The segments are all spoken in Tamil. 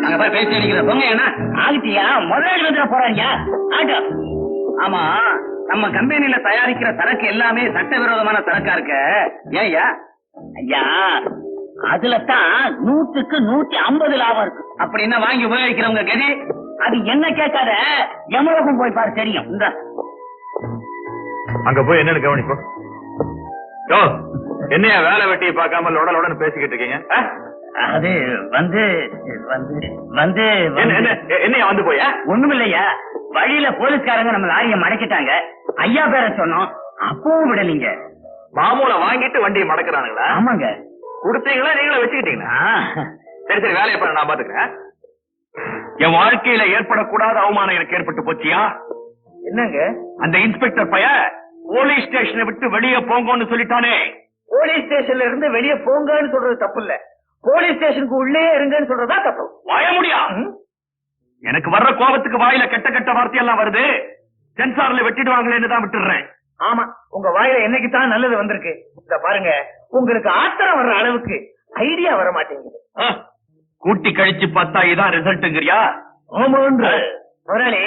அங்க போய் பேசி அடிக்கிற பொங்க என்ன ஆகிட்டியா? முதலாளி வந்துட போறாங்க. ஆட்டோ. ஆமா, நம்ம கம்பெனில தயாரிக்கிற சரக்கு எல்லாமே சட்டவிரோதமான சரக்கா இருக்க. ஏய்யா? ஐயா, அதுலதான் 100க்கு 150 லாபம் இருக்கு. அப்படின்னா வாங்கி உபயோகிக்கிறவங்க கதி அது என்ன கேட்காத, எமலோகம் போய் பாரு தெரியும். இந்த அங்க போய் என்னன்னு கவனிப்போம். என்னையா வேலை வெட்டியை பார்க்காம லொடலோடன்னு பேசிக்கிட்டு இருக்கீங்க? அது வந்து வந்து வந்து என்னையா வந்து போயா? ஒண்ணும் இல்லையா, வழியில போலீஸ்காரங்க நம்ம லாரியை மடக்கிட்டாங்க. ஐயா பேரை சொன்னோம், அப்பவும் விடலீங்க. மாமூலை வாங்கிட்டு வண்டியை மடக்குறானுங்களா? ஆமாங்க. கொடுத்தீங்களா நீங்களே வச்சுக்கிட்டீங்களா? சரி சரி, வேலையை பண்ண நான் பாத்துக்கிறேன். என் வாழ்க்கையில ஏற்படக்கூடாத அவமானம் எனக்கு ஏற்பட்டு போச்சியா? என்னங்க? அந்த இன்ஸ்பெக்டர் பைய போலீஸ் ஸ்டேஷனை விட்டு வெளியே போங்கன்னு சொல்லிட்டானே. போலீஸ் ஸ்டேஷன்ல இருந்து வெளியே போங்கன்னு சொல்றது தப்பு இல்ல, போலீஸ் ஸ்டேஷனுக்கு உள்ளே இருங்கன்னு சொல்றதா தப்பு. வாய முடியா? எனக்கு வர்ற கோபத்துக்கு வாயில கெட்ட கெட்ட வார்த்தையெல்லாம் வருது. சென்சார்ல வெட்டிடுவாங்களேன்னு தான் விட்டுடுறேன். ஆமா, உங்க வாயில என்னைக்கு தான் நல்லது வந்திருக்கு. இத பாருங்க, உங்களுக்கு ஆத்திரம் வர்ற அளவுக்கு ஐடியா வர மாட்டேங்குது. கூட்டி கழிச்சு பார்த்தா இதான் ரிசல்ட்ங்கறியா? முதலாளி,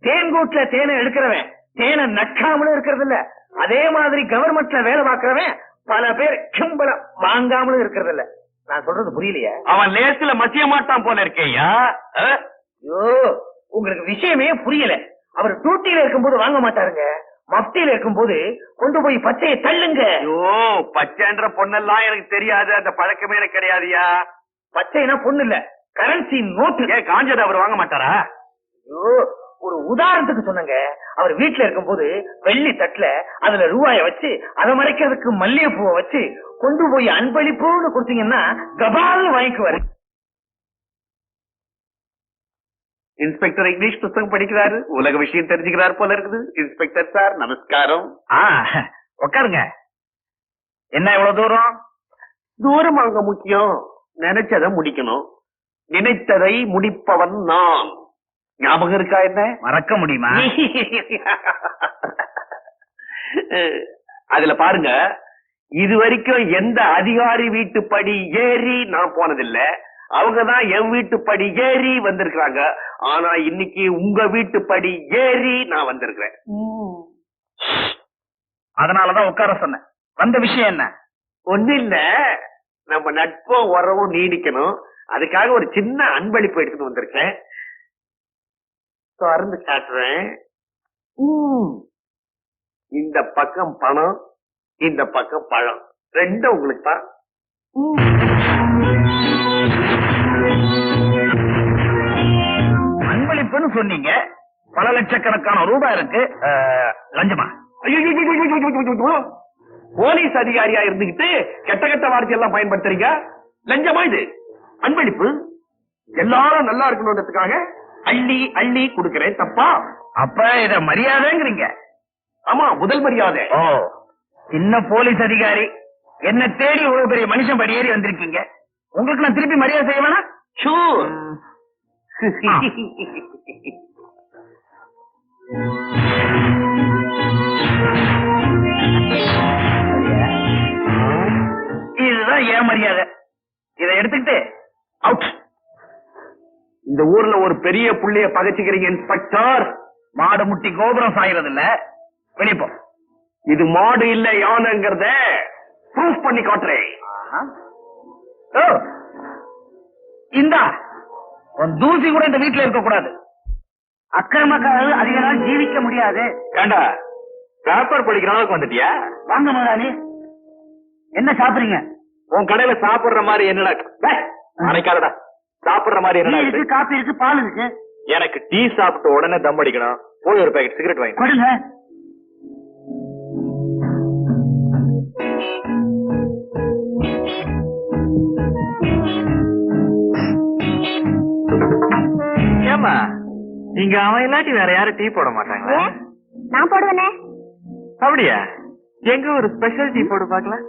தேன்கூட்ல தேனை எடுக்கிறவன் தேனை நக்காமலும் இருக்கிறது இல்ல, அதே மாதிரி கவர்மெண்ட்ல வேலை பார்க்கிறவன் பல பேர் கிம்பளம் வாங்காமலும் இருக்கிறது இல்ல. நான் சொல்றது புரியலையா? அவன் லேசுல மசிய மாட்டான் போல இருக்கேயா? ஐயோ, உங்களுக்கு விஷயமே புரியல. அவர் டியூட்டியில இருக்கும்போது வாங்க மாட்டாருங்க, மப்தியில இருக்கும்போது கொண்டு போய் பச்சையை தள்ளுங்க. ஐயோ, பச்சைன்ற பொண்ணெல்லாம் எனக்கு தெரியாது, அந்த பழக்கமே எனக்கு கிடையாதுயா. பச்சைனா பொண்ணு இல்ல, கரன்சி நோட்டு. ஏன் காஞ்சது அவர் வாங்க மாட்டாரா? ஐயோ, ஒரு உதாரணத்துக்கு சொன்னங்க, அவர் வீட்டுல இருக்கும்போது வெள்ளி தட்டுல அதுல ரூபாய வச்சு அதை மறைக்கிறதுக்கு மல்லிகைப்பூவை வச்சு கொண்டு போய் அன்பளிப்புன்னு கொடுத்தீங்கன்னா கபால்னு வாங்கிக்குவாரு. இன்ஸ்பெக்டர் இங்கிலீஷ் புத்தகம் படிக்கிறாரு, உலக விஷயம் தெரிஞ்சுக்கிறாரு போல இருக்குது. இன்ஸ்பெக்டர் சார் நமஸ்காரம். உட்காருங்க. என்ன இவ்வளவு தூரம்? தூரம் அங்க முக்கியம், நினைச்சதை முடிக்கணும். நினைத்ததை முடிப்பவன் நான். ஞாபகம் இருக்கா? என்ன மறக்க முடியுமா? அதுல பாருங்க, இது வரைக்கும் எந்த அதிகாரி வீட்டுப்படி ஏறி நான் போனதில்லை. அவங்கதான் என் வீட்டுப்படி ஏறி வந்திருக்காங்க. ஆனா இன்னைக்கு உங்க வீட்டுப்படி ஏறி நான் வந்திருக்கிறேன். அதனாலதான் உட்கார சொன்னேன். வந்த விஷயம் என்ன? ஒண்ணு இல்ல, நம்ம நட்பும் உறவும் நீடிக்கணும். அதுக்காக ஒரு சின்ன அன்பளிப்பு எடுத்துட்டு வந்திருக்கேன். திறந்து காட்டுறேன். இந்த பக்கம் பணம், இந்த பக்கம் பழம், ரெண்டும் உங்களுக்கு தான். அன்பளிப்புன்னு சொன்னீங்க, பல லட்சக்கணக்கான ரூபாய் இருக்கு. லஞ்சமா? போலீஸ் அதிகாரியா இருந்துகிட்டு கெட்ட கெட்ட வார்த்தை எல்லாம் பயன்படுத்துறீங்க. லஞ்சமா இது? அன்பளிப்பு எல்லாரும் நல்லா இருக்கணும்ன்றதுக்காக அள்ளி அள்ளி கொடுக்கிறேன். தப்பா? அப்ப இத மரியாதைங்கிறீங்க? ஆமா, முதல் மரியாதை. ஓ, சின்ன போலீஸ் அதிகாரி என்ன தேடி இவ்வளவு பெரிய மனுஷன் படியேறி வந்திருக்கீங்க, உங்களுக்கு நான் திருப்பி மரியாதை செய்ய வேணா? ஷூர். இதுதான் ஏன் மரியாதை. இதை எடுத்துக்கிட்டு அவுட். இந்த ஊர்ல ஒரு பெரிய புள்ளைய பகைச்சுக்கிறீங்க இன்ஸ்பெக்டர். மாடு முட்டி கோபுரம் சாகிறது இல்ல, வெளிப்போ. இது மாடு இல்ல, யானைங்கிறத ப்ரூஃப் பண்ணி காட்டுறேன். இந்தா, உன் தூசி கூட இந்த வீட்டுல இருக்க கூடாது. அக்கிரமக்காரர்கள் அதிக நாள் ஜீவிக்க முடியாது. ஏண்டா, பேப்பர் படிக்கிற அளவுக்கு வந்துட்டியா? வாங்க முதலாளி, என்ன சாப்பிடுறீங்க? உன் கடையில சாப்பிடுற மாதிரி என்னடா அனைக்காலடா சாப்பிடுற மாதிரி என்னடா இருக்கு? காப்பி இருக்கு, பால் இருக்கு. எனக்கு டீ சாப்பிட்டு உடனே தம் அடிக்கணும். போய் ஒரு பாக்கெட் சிகரெட் வாங்கி கொடுங்க. ஏமா, இங்க அவன் இல்லாட்டி வேற யாரும் டீ போட மாட்டாங்களா? நான் போடுவேனே. அப்படியா? எங்க ஒரு ஸ்பெஷல் டீ போடு பாக்கலாம்.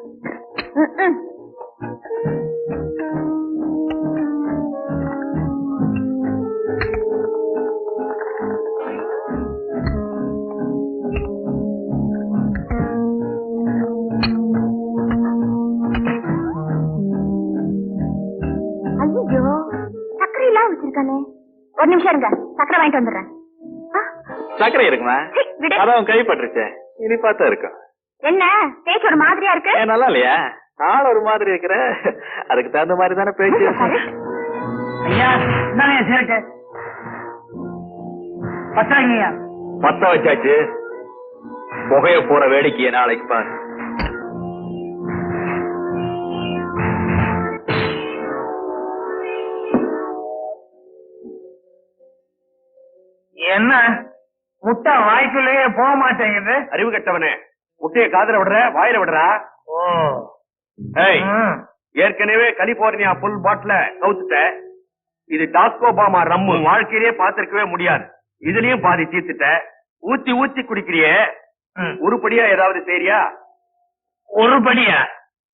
எல்லாம் வச்சிருக்கானே. ஒரு நிமிஷம் இருங்க, சக்கரை வாங்கிட்டு வந்துடுறேன். சக்கரை இருக்குமா? சீ, விடு. அதான் கைப்பற்றுச்சு. இனி பார்த்தா இருக்கும். என்ன பேச்சு ஒரு மாதிரியா இருக்கு? நல்லா இல்லையா? ஆள் ஒரு மாதிரி இருக்கிற, அதுக்கு தகுந்த மாதிரி தானே பேச்சு. ஐயா இந்தாங்க சிகரெட்டு. பத்தாங்கய்யா. பத்த வச்சாச்சு. புகைய போற வேடிக்கைய நாளைக்கு பாரு. என்ன முட்டை வாய்க்குள்ளேயே போக மாட்டேங்குது? அறிவு கட்டவனே, முட்டைய காதுல விடுற வாயில விடுறா. ஓ ஏய், ஏற்கனவே கலிபோர்னியா புல் பாட்டில கவுத்துட்ட. இது டாஸ்கோ பாமா ரம்மு, வாழ்க்கையிலே பாத்திருக்கவே முடியாது. இதுலயும் பாதி தீர்த்துட்ட. ஊத்தி ஊத்தி குடிக்கிறியே, உருப்படியா ஏதாவது செய்றியா? ஒருபடியா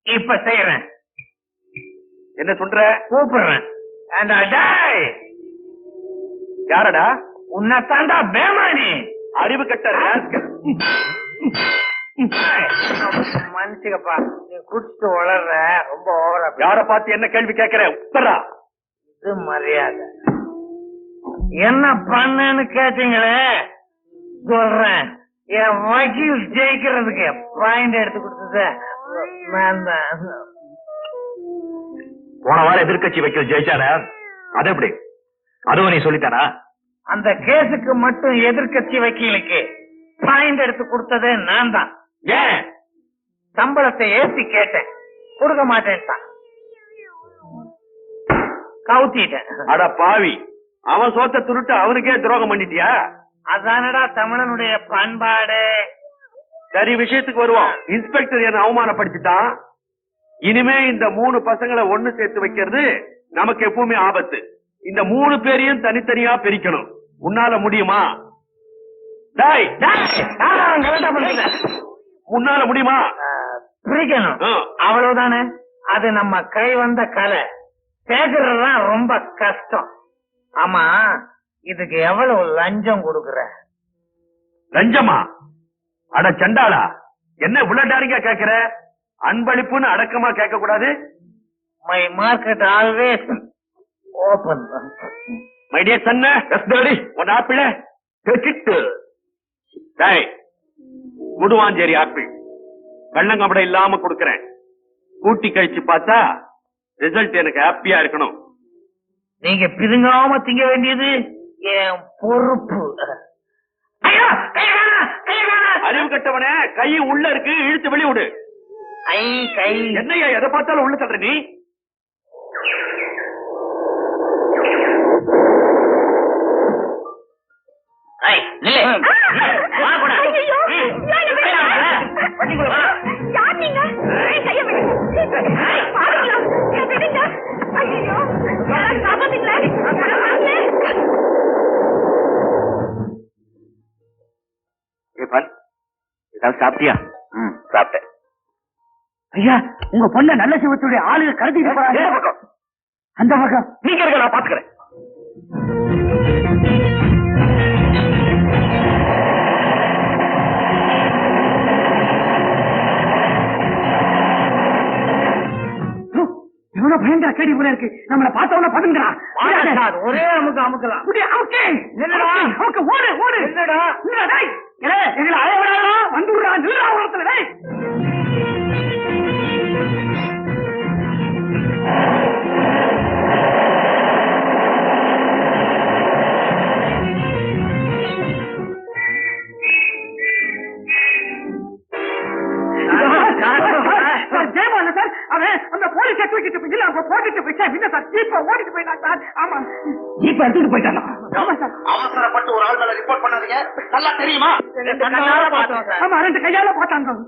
இப்ப செய்யறேன். என்ன சொல்ற? கூப்பிடுறேன். ஏண்டா டேய், யாரடா? உன்னைத்தாண்டா பேமானி. அறிவு கட்ட ராஸ்கல். மன்னிச்சுக்கப்பா, நீ குடிச்சிட்டு வளர்ற ரொம்ப ஓவரா. யார பார்த்து என்ன கேள்வி கேட்கிற? உத்தரா. இது மரியாதை. என்ன பண்ணேன்னு கேட்டீங்களே, சொல்றேன். என் வக்கீல் ஜெயிக்கிறதுக்கு பாயிண்ட் எடுத்து கொடுத்தது நான் தான். போன வாரம் எதிர்கட்சி வைக்கல் ஜெயிச்சாரா? அது எப்படி? அதுவும் நீ சொல்லித்தானா? அந்த கேஸுக்கு மட்டும் எதிர்கட்சி வக்கீலுக்கு பாயிண்ட் எடுத்து கொடுத்ததே நான் தான். ஏன்? சம்பளத்தை ஏத்தி கேட்டேன், கொடுக்க மாட்டேன்ட்டான். கவுத்திட்டேன். அட பாவி, அவன் சோத்த துருட்டு அவனுக்கே துரோகம் பண்ணிட்டியா? அதானடா தமிழனுடைய பண்பாடு. சரி, விஷயத்துக்கு வருவோம். இன்ஸ்பெக்டர் என்ன அவமானப்படுத்திட்டான். இனிமே இந்த 3 பசங்களை ஒண்ணு சேர்த்து வைக்கிறது நமக்கு எப்பவுமே ஆபத்து. இந்த 3 பேரையும் தனித்தனியா பிரிக்கணும். உன்னால முடியுமா? டேய், உன்னால முடியுமா? பிரிக்கணும், அவ்வளவுதானே. அது நம்ம கை வந்த கலை. சேர்க்கறதுதான் ரொம்ப கஷ்டம். ஆமா, இதுக்கு எவ்வளவு லஞ்சம் கொடுக்கற? லஞ்சமா? அட சண்டாளா, என்ன விளையாடாரிங்க கேக்குற? அன்பளிப்புன்னு அடக்கமா கேட்க கூடாது? My market always open. My dear son, one apple Guduvanchery apple கள்ளங்கபட இல்லாம கொடுக்கறேன். கூட்டி கழிச்சு பார்த்தா ரிசல்ட் எனக்கு ஹாப்பியா இருக்கணும். நீங்க பிதுங்காம திங்க வேண்டியது என் பொறுப்பு. அறிவு கட்டவனே, கை உள்ள இருக்கு, இழுத்து வெளிய விடு. கை என்னையா எதை பார்த்தாலும் உள்ள தள்ளுற நீ? ஏதாவது சாப்பிட்டியா? சாப்பிட்டேன். ஐயா, உங்க பொண்ண நல்ல சிவத்துடைய ஆளுக கடத்திட்டு போறாங்க. அந்த பக்கம் நீங்க இருக்க, நான் பாத்துக்கிறேன். இவ்வளவு பயங்கர கேடி போல இருக்கு. நம்மள பார்த்தவன பதுங்கடா. ஒரே அமுக்கு அமுக்கலாம். அமுக்கு ஓடு ஓடு. என்னடா எங்களை அழைவிடாதா? வந்துடுறா, நில்றா உலகத்துல. ஜெயமால சார், அவன் அந்த போலீஸ் சர்டிபிகேட் போட்டுட்டு போயிட்டா. இல்ல சார், ஜீப்ப ஓடிட்டு போயிட்டான் சார். ஆமா, ஜீப்ப எடுத்துட்டு போயிட்டானா? ஆமா சார். அவசரப்பட்டு ஒரு ஆள் மேல ரிப்போர்ட் பண்ணாதீங்க. நல்லா தெரியுமா? ஆமா, 2 கையால பார்த்தாங்க.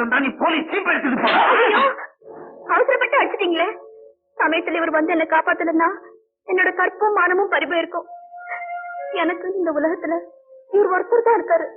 வந்தா நீ போலீஸ் சீப் எடுத்துட்டு ஐயோ, போற. அவசரப்பட்டு அடிச்சிட்டீங்களே. சமயத்துல இவர் வந்து என்ன காப்பாத்தலன்னா என்னோட கற்பும் மானமும் பறிபோய் இருக்கும். எனக்கு இந்த உலகத்துல இவர் ஒருத்தர் தான் இருக்காரு.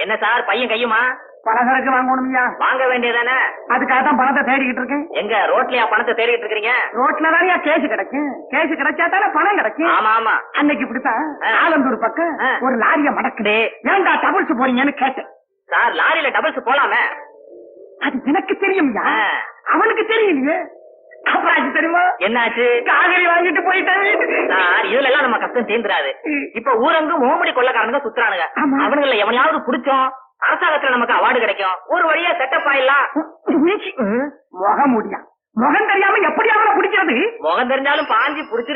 என்ன சார் பையன் கையுமா? பலசரக்கு வாங்கணும்யா. வாங்க வேண்டியதானே? அதுக்காக தான் பணத்தை தேடிக்கிட்டு இருக்கேன். எங்க ரோட்லயா பணத்தை தேடிட்டு இருக்கீங்க? ரோட்ல தானே கேஸ் கிடைக்கும். கேஸ் கிடைச்சா தானே பணம் கிடைக்கும். ஆமா ஆமா. அன்னைக்கு இப்படித்தான் ஆலந்தூர் பக்கம் ஒரு லாரிய மடக்குது. ஏன்டா டபுள்ஸ் போறீங்கன்னு கேட்டேன். சார் லாரியில டபுள்ஸ் போலாமே. அது எனக்கு தெரியும்யா, அவனுக்கு தெரியலையே. அப்புறம் அது தெரியுமா என்னாச்சு? காதலி வாங்கிட்டு போயிட்டேன். சார் இதுல எல்லாம் நம்ம கஷ்டம் தீர்ந்துராது. இப்ப ஊரங்கும் ஓமடி கொள்ளக்காரங்க சுத்துறானுங்க. ஆமா. அவனுங்கள எவனையாவது புடிச்சோம் அரசாங்கத்துல நமக்கு அவார்டு கிடைக்கும். ஒரு வழியா செட்டப் ஆயிடலாம். முகம் முடியா, முகம் தெரியாம எப்படி அவனை பிடிக்கிறது? முகம் தெரிஞ்சாலும் பாஞ்சி புடிச்சு